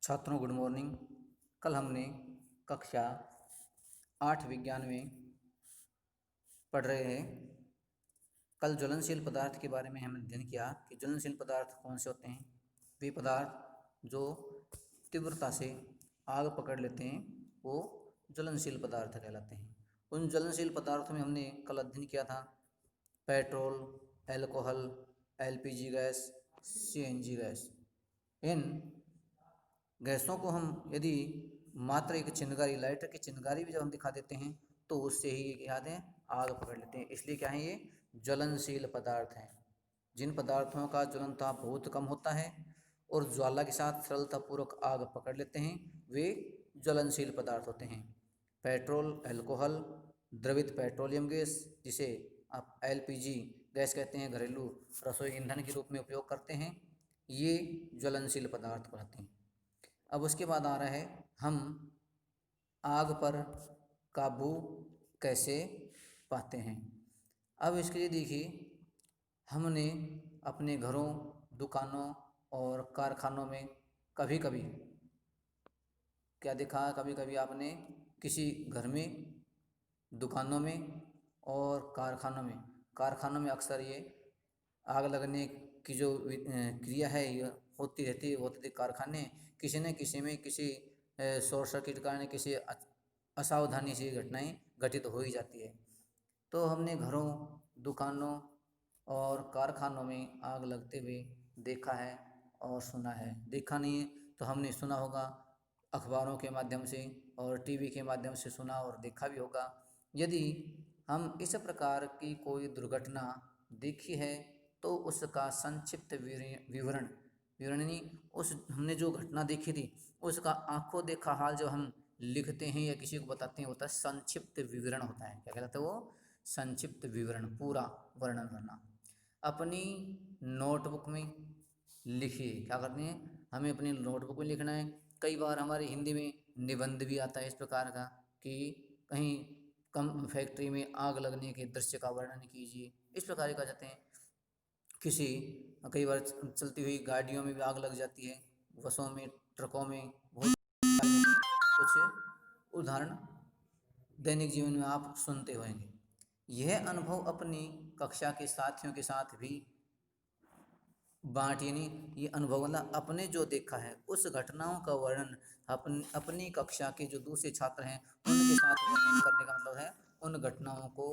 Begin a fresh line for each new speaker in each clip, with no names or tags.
छात्रों good morning. कल हमने कक्षा 8 विज्ञान में पढ़ रहे हैं। कल ज्वलनशील पदार्थ के बारे में हमने अध्ययन किया कि ज्वलनशील पदार्थ कौन से होते हैं। वे पदार्थ जो तीव्रता से आग पकड़ लेते हैं वो ज्वलनशील पदार्थ कहलाते हैं। उन ज्वलनशील पदार्थों में हमने कल अध्ययन किया था petrol, alcohol, LPG gas, CNG gas. इन गैसों को हम यदि मात्र एक चिंगारी, लाइटर की चिंगारी भी जब हम दिखा देते हैं तो उससे ही याद है आग पकड़ लेते हैं। इसलिए क्या है, ये ज्वलनशील पदार्थ हैं। जिन पदार्थों का ज्वलनताप बहुत कम होता है और ज्वाला के साथ सरलतापूर्वक आग पकड़ लेते हैं वे ज्वलनशील पदार्थ होते हैं। पेट्रोल, अल्कोहल, द्रवित पेट्रोलियम गैस जिसे आप एलपीजी गैस कहते हैं, घरेलू रसोई ईंधन के रूप में उपयोग करते हैं, ये ज्वलनशील पदार्थ कहलाते हैं। अब उसके बाद आ रहा है हम आग पर काबू कैसे पाते हैं। अब इसके लिए देखिए, हमने अपने घरों, दुकानों और कारखानों में कभी कभी क्या देखा, कभी कभी आपने किसी घर में, दुकानों में और कारखानों में अक्सर ये आग लगने की जो क्रिया है ये होती रहती है। कारखाने किसी न किसी में किसी शॉर्ट सर्किट के कारण किसी असावधानी से घटनाएं घटित हो ही जाती है। तो हमने घरों, दुकानों और कारखानों में आग लगते हुए देखा है और सुना है। देखा नहीं है तो हमने सुना होगा, अखबारों के माध्यम से और टीवी के माध्यम से सुना और देखा भी होगा। यदि हम इस प्रकार की कोई दुर्घटना देखी है तो उसका संक्षिप्त विवरण विवरणी उस हमने जो घटना देखी थी उसका आंखों देखा हाल जो हम लिखते हैं या किसी को बताते हैं होता है संक्षिप्त विवरण होता है। क्या कहलाता है वो? संक्षिप्त विवरण, पूरा वर्णन करना। अपनी नोटबुक में लिखिए। क्या करते हैं, हमें अपनी नोटबुक में लिखना है। कई बार हमारे हिंदी में निबंध भी आता है इस प्रकार का कि कहीं कम फैक्ट्री में आग लगने के दृश्य का वर्णन कीजिए, इस प्रकार का जाते हैं। किसी कई बार चलती हुई गाड़ियों में भी आग लग जाती है, बसों में, ट्रकों में, बहुत कुछ उदाहरण दैनिक जीवन में आप सुनते होंगे। यह अनुभव अपनी कक्षा के साथियों के साथ भी बांटिए। नहीं, ये अनुभव मतलब अपने जो देखा है उस घटनाओं का वर्णन अपनी कक्षा के जो दूसरे छात्र हैं उनके साथ वर्णन करने का मतलब है उन घटनाओं को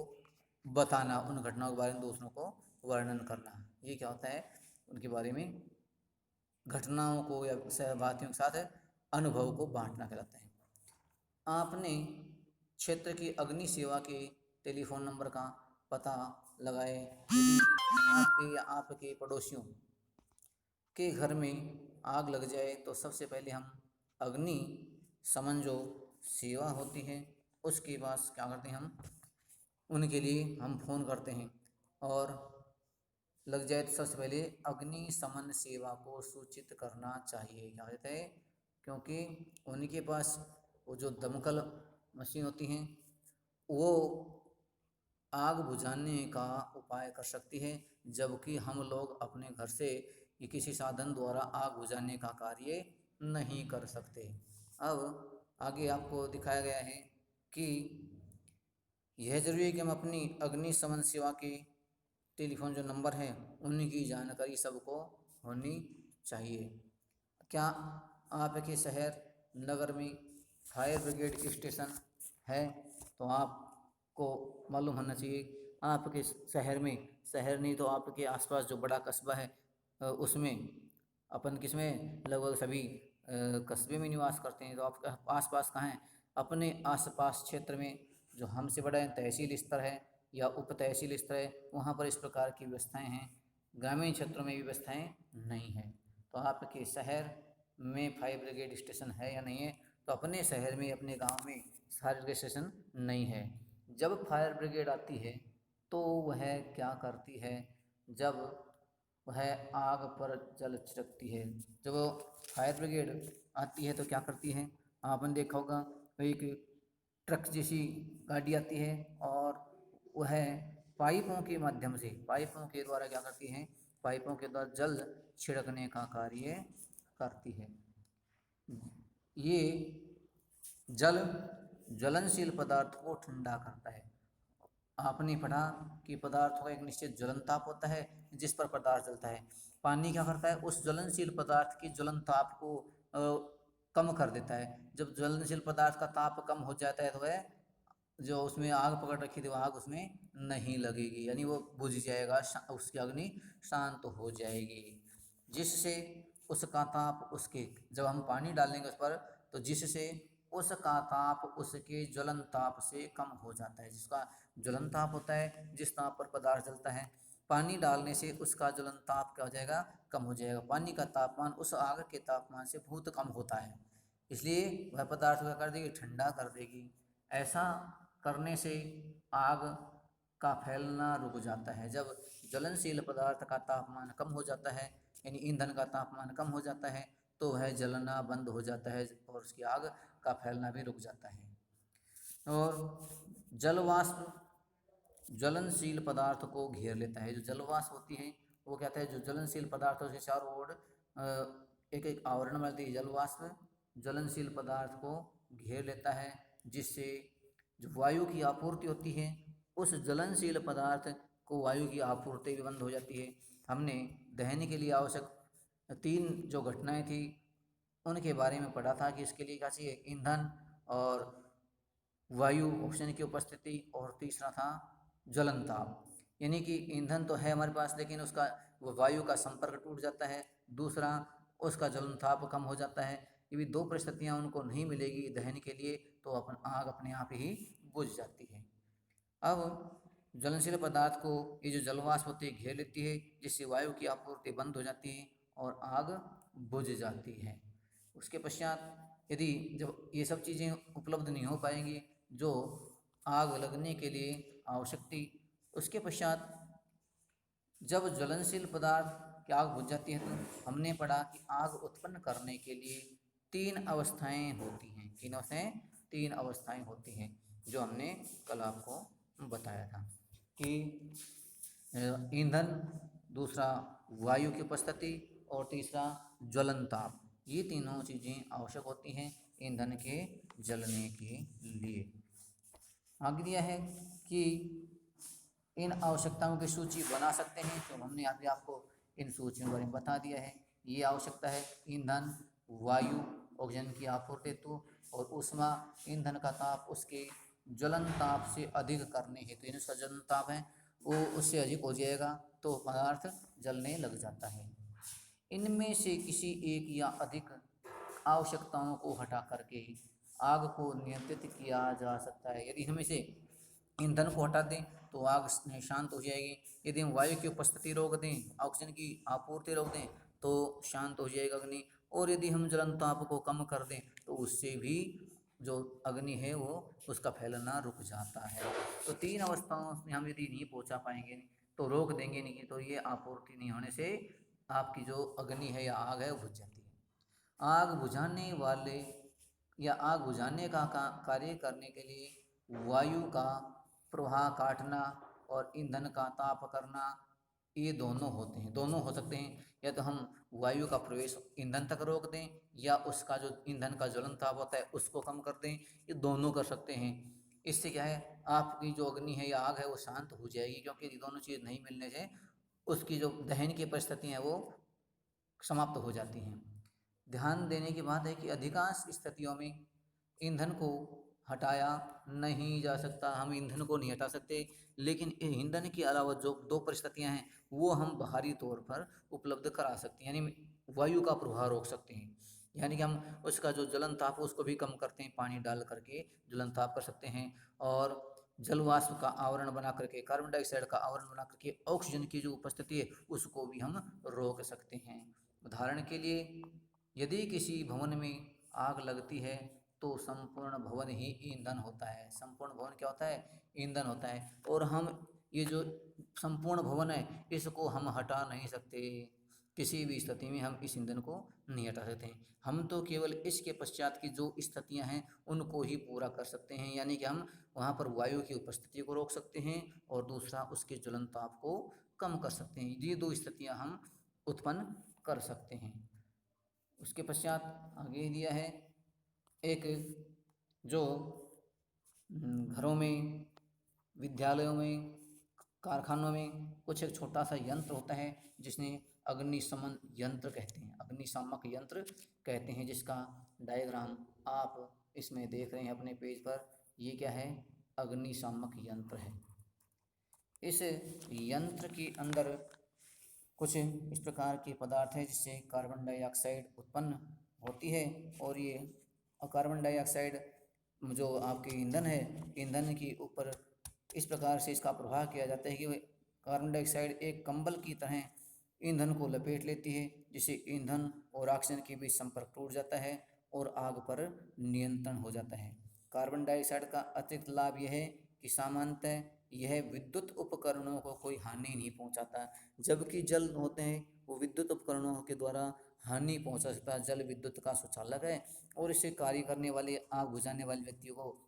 बताना, उन घटनाओं के बारे में दूसरों को वर्णन करना। ये क्या होता है, उनके बारे में घटनाओं को या सहभागियों के साथ अनुभव को बांटना कहलाता है। आपने क्षेत्र की अग्नि सेवा के टेलीफोन नंबर का पता लगाए। यदि आपके या आपके पड़ोसियों के घर में आग लग जाए तो सबसे पहले हम अग्नि शमन जो सेवा होती है उसके पास क्या करते हैं, हम उनके लिए हम फ़ोन करते हैं। और लग जाए तो सबसे पहले अग्नि शमन सेवा को सूचित करना चाहिए। क्या कहते हैं, क्योंकि उनके पास वो जो दमकल मशीन होती हैं वो आग बुझाने का उपाय कर सकती है, जबकि हम लोग अपने घर से या किसी साधन द्वारा आग बुझाने का कार्य नहीं कर सकते। अब आगे आपको दिखाया गया है कि यह जरूरी है कि हम अपनी अग्निशमन सेवा के टेलीफोन जो नंबर है उनकी जानकारी सबको होनी चाहिए। क्या आपके शहर, नगर में फायर ब्रिगेड स्टेशन है तो आपको मालूम होना चाहिए। आपके शहर में, शहर नहीं तो आपके आसपास जो बड़ा कस्बा है उसमें अपन किसमें लगभग सभी कस्बे में निवास करते हैं, तो आपके आसपास कहाँ है, अपने आसपास क्षेत्र में जो हमसे बड़ा तहसील स्तर है या उप तहसील स्तर है वहाँ पर इस प्रकार की व्यवस्थाएं हैं। ग्रामीण क्षेत्रों में व्यवस्थाएं नहीं हैं। तो आपके शहर में फायर ब्रिगेड स्टेशन है या नहीं है, तो अपने शहर में, अपने गांव में फायर ब्रिगेड स्टेशन नहीं है। जब फायर ब्रिगेड आती है तो वह क्या करती है, जब वह आग पर जल छिड़कती है। जब फायर ब्रिगेड आती है तो क्या करती है, आपने देखा होगा एक ट्रक जैसी गाड़ी आती है और वह पाइपों के माध्यम से, पाइपों के द्वारा क्या करती है, पाइपों के द्वारा जल छिड़कने का कार्य करती है। ये जल ज्वलनशील पदार्थ को ठंडा करता है। आपने पढ़ा कि पदार्थ का एक निश्चित ज्वलन ताप होता है जिस पर पदार्थ जलता है। पानी क्या करता है, उस ज्वलनशील पदार्थ की ज्वलन ताप को कम कर देता है। जब ज्वलनशील पदार्थ का ताप कम हो जाता है तो वह जो उसमें आग पकड़ रखी थी, वो आग उसमें नहीं लगेगी, यानी वो बुझ जाएगा, उसकी अग्नि शांत हो जाएगी, जिससे उसका ताप उसके, जब हम पानी डालेंगे उस पर, तो जिससे उसका ताप उसके ज्वलन ताप से कम हो जाता है। जिसका ज्वलन ताप होता है, जिस ताप पर पदार्थ जलता है, पानी डालने से उसका ज्वलन ताप क्या हो जाएगा, कम हो जाएगा। पानी का तापमान उस आग के तापमान से बहुत कम होता है, इसलिए वह पदार्थ क्या कर देगी, ठंडा कर देगी। ऐसा करने से आग का फैलना रुक जाता है। जब ज्वलनशील पदार्थ का तापमान कम हो जाता है, यानी ईंधन का तापमान कम हो जाता है, तो वह जलना बंद हो जाता है और उसकी आग का फैलना भी रुक जाता है। और जलवाष्प ज्वलनशील पदार्थ को घेर लेता है। जो जलवाष्प होती है वो कहता है, जो ज्वलनशील पदार्थ है उसके चारों ओर एक एक आवरण बनाती है। जलवाष्प ज्वलनशील पदार्थ को घेर लेता है, जिससे जो वायु की आपूर्ति होती है, उस ज्वलनशील पदार्थ को वायु की आपूर्ति भी बंद हो जाती है। हमने दहन के लिए आवश्यक 3 जो घटनाएं थी उनके बारे में पढ़ा था कि इसके लिए क्या चाहिए, ईंधन और वायु ऑक्सीजन की उपस्थिति, और तीसरा था ज्वलन ताप। यानी कि ईंधन तो है हमारे पास, लेकिन उसका वायु का संपर्क टूट जाता है। दूसरा, उसका ज्वलन ताप कम हो जाता है। ये भी 2 परिस्थितियाँ उनको नहीं मिलेगी दहन के लिए, तो अपन आग अपने आप ही बुझ जाती है। अब ज्वलनशील पदार्थ को ये जो जलवाष्प होती है घेर लेती है, जिससे वायु की आपूर्ति बंद हो जाती है और आग बुझ जाती है। उसके पश्चात यदि जब ये सब चीज़ें उपलब्ध नहीं हो पाएंगी जो आग लगने के लिए आवश्यक थी, उसके पश्चात जब ज्वलनशील पदार्थ की आग बुझ जाती है, तो हमने पढ़ा कि आग उत्पन्न करने के लिए 3 अवस्थाएं होती हैं। 3 अवस्थाएं, 3 अवस्थाएं होती हैं, जो हमने कल आपको बताया था कि ईंधन, दूसरा वायु की उपस्थिति, और तीसरा ज्वलन ताप। ये तीनों चीज़ें आवश्यक होती हैं ईंधन के जलने के लिए। आगे दिया है कि इन आवश्यकताओं की सूची बना सकते हैं, तो हमने अभी आपको इन सूचियों के बारे में बता दिया है। ये आवश्यकता है ईंधन, वायु, ऑक्सीजन की आपूर्ति हेतु, और ऊष्मा, ईंधन का ताप उसके ज्वलन ताप से अधिक करने हेतु, यानी उसका ज्वलन ताप है वो उससे अधिक हो जाएगा तो पदार्थ जलने लग जाता है। इनमें से किसी एक या अधिक आवश्यकताओं को हटा करके आग को नियंत्रित किया जा सकता है। यदि हम इसे ईंधन को हटा दें तो आग शांत हो जाएगी। यदि हम वायु की उपस्थिति रोक दें, ऑक्सीजन की आपूर्ति रोक दें, तो शांत हो जाएगा अग्नि। और यदि हम ज्वलन ताप को कम कर दें तो उससे भी जो अग्नि है वो उसका फैलना रुक जाता है। तो 3 अवस्थाओं में हम यदि नहीं पहुंचा पाएंगे तो रोक देंगे नहीं, तो ये आपूर्ति नहीं होने से आपकी जो अग्नि है या आग है वो बुझ जाती है। आग बुझाने वाले या आग बुझाने का कार्य करने के लिए वायु का प्रवाह काटना और ईंधन का ताप करना, ये दोनों होते हैं, दोनों हो सकते हैं। या तो हम वायु का प्रवेश ईंधन तक रोक दें, या उसका जो ईंधन का ज्वलन ताप होता है उसको कम कर दें, ये दोनों कर सकते हैं। इससे क्या है, आपकी जो अग्नि है या आग है वो शांत हो जाएगी, क्योंकि ये दोनों चीज़ नहीं मिलने से उसकी जो दहन की परिस्थिति है वो समाप्त हो जाती हैं। ध्यान देने की बात है कि अधिकांश स्थितियों में ईंधन को हटाया नहीं जा सकता, हम ईंधन को नहीं हटा सकते, लेकिन ईंधन के अलावा जो 2 परिस्थितियां हैं वो हम बाहरी तौर पर उपलब्ध करा सकते हैं। यानी वायु का प्रवाह रोक सकते हैं, यानी कि हम उसका जो ज्वलन ताप उसको भी कम करते हैं, पानी डाल करके ज्वलन ताप कर सकते हैं। और जलवाष्प का आवरण बना करके, कार्बन डाइऑक्साइड का आवरण बना करके ऑक्सीजन की जो उपस्थिति है उसको भी हम रोक सकते हैं। उदाहरण के लिए, यदि किसी भवन में आग लगती है तो संपूर्ण भवन ही ईंधन होता है। संपूर्ण भवन क्या होता है, ईंधन होता है। और हम ये जो संपूर्ण भवन है इसको हम हटा नहीं सकते, किसी भी स्थिति में हम इस ईंधन को नहीं हटा सकते। हम तो केवल इसके पश्चात की जो स्थितियां हैं उनको ही पूरा कर सकते हैं, यानी कि हम वहाँ पर वायु की उपस्थिति को रोक सकते हैं और दूसरा उसके ज्वलन ताप को कम कर सकते हैं। ये 2 स्थितियां हम उत्पन्न कर सकते हैं। उसके पश्चात आगे दिया है एक जो घरों में, विद्यालयों में, कारखानों में कुछ एक छोटा सा यंत्र होता है जिसने अग्निशमन यंत्र कहते हैं, अग्निशामक यंत्र कहते हैं, जिसका डायग्राम आप इसमें देख रहे हैं अपने पेज पर। ये क्या है? अग्निशामक यंत्र है। इस यंत्र के अंदर कुछ इस प्रकार के पदार्थ है जिससे कार्बन डाइऑक्साइड उत्पन्न होती है, और ये कार्बन डाइऑक्साइड जो आपके ईंधन है, ईंधन के ऊपर इस प्रकार से इसका प्रभाव किया जाता है कि कार्बन डाइऑक्साइड एक कंबल की तरह ईंधन को लपेट लेती है, जिससे ईंधन और ऑक्सीजन के बीच संपर्क टूट जाता है और आग पर नियंत्रण हो जाता है। कार्बन डाइऑक्साइड का अतिरिक्त लाभ यह है कि सामान्यतः यह विद्युत उपकरणों को कोई हानि नहीं पहुंचाता, जबकि जल होते हैं वो विद्युत उपकरणों के द्वारा हानि पहुंचा सकता है। जल विद्युत का सुचालक है और इससे कार्य करने वाले, आग बुझाने वाले व्यक्तियों को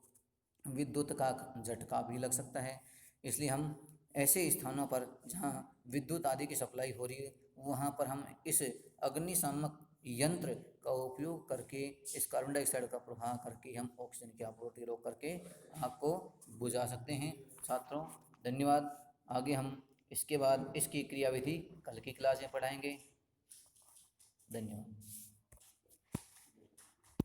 विद्युत का झटका भी लग सकता है। इसलिए हम ऐसे स्थानों पर जहाँ विद्युत आदि की सप्लाई हो रही है वहाँ पर हम इस अग्निशामक यंत्र का उपयोग करके इस कार्बन डाइऑक्साइड का प्रभाव करके हम ऑक्सीजन की आपूर्ति रोक करके आग को बुझा सकते हैं। छात्रों धन्यवाद। आगे हम इसके बाद इसकी क्रियाविधि कल की क्लास में पढ़ाएंगे। धन्यवाद।